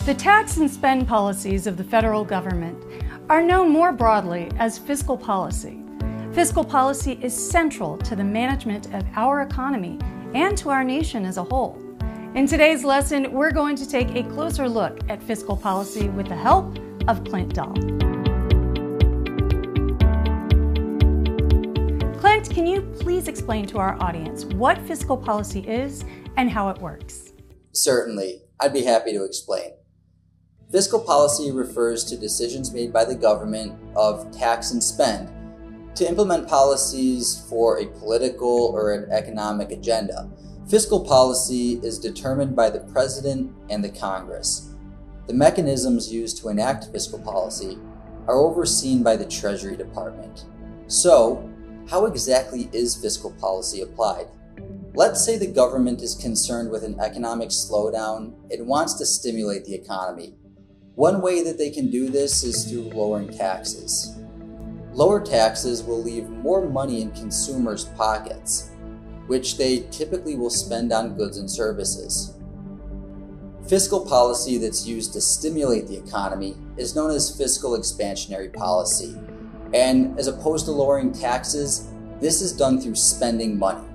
The tax and spend policies of the federal government are known more broadly as fiscal policy. Fiscal policy is central to the management of our economy and to our nation as a whole. In today's lesson, we're going to take a closer look at fiscal policy with the help of Clint Dahl. Clint, can you please explain to our audience what fiscal policy is and how it works? Certainly, I'd be happy to explain. Fiscal policy refers to decisions made by the government of tax and spend to implement policies for a political or an economic agenda. Fiscal policy is determined by the President and the Congress. The mechanisms used to enact fiscal policy are overseen by the Treasury Department. So, how exactly is fiscal policy applied? Let's say the government is concerned with an economic slowdown and wants to stimulate the economy. One way that they can do this is through lowering taxes. Lower taxes will leave more money in consumers' pockets, which they typically will spend on goods and services. Fiscal policy that's used to stimulate the economy is known as fiscal expansionary policy. And as opposed to lowering taxes, this is done through spending money.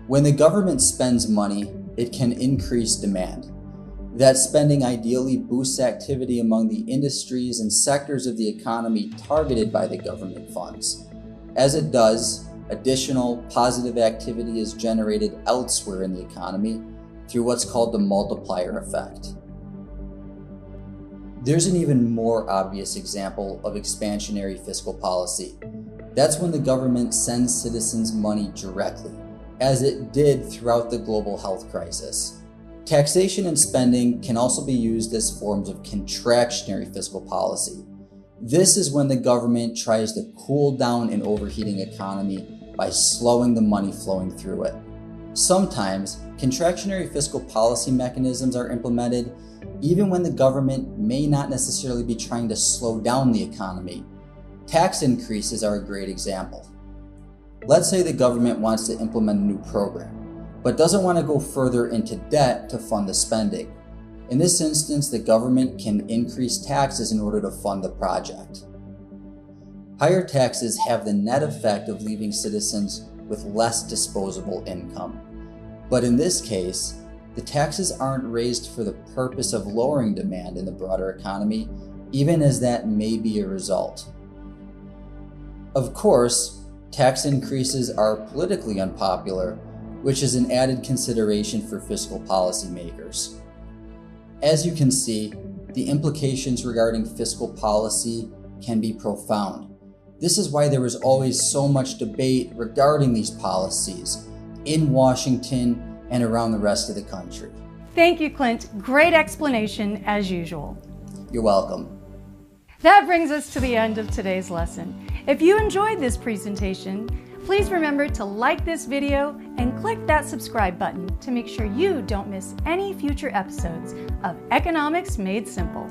When the government spends money, it can increase demand. That spending ideally boosts activity among the industries and sectors of the economy targeted by the government funds. As it does, additional positive activity is generated elsewhere in the economy through what's called the multiplier effect. There's an even more obvious example of expansionary fiscal policy. That's when the government sends citizens money directly, as it did throughout the global health crisis. Taxation and spending can also be used as forms of contractionary fiscal policy. This is when the government tries to cool down an overheating economy by slowing the money flowing through it. Sometimes, contractionary fiscal policy mechanisms are implemented even when the government may not necessarily be trying to slow down the economy. Tax increases are a great example. Let's say the government wants to implement a new program, but doesn't want to go further into debt to fund the spending. In this instance, the government can increase taxes in order to fund the project. Higher taxes have the net effect of leaving citizens with less disposable income. But in this case, the taxes aren't raised for the purpose of lowering demand in the broader economy, even as that may be a result. Of course, tax increases are politically unpopular, which is an added consideration for fiscal policymakers. As you can see, the implications regarding fiscal policy can be profound. This is why there is always so much debate regarding these policies in Washington and around the rest of the country. Thank you, Clint. Great explanation as usual. You're welcome. That brings us to the end of today's lesson. If you enjoyed this presentation, please remember to like this video and click that subscribe button to make sure you don't miss any future episodes of Economics Made Simple.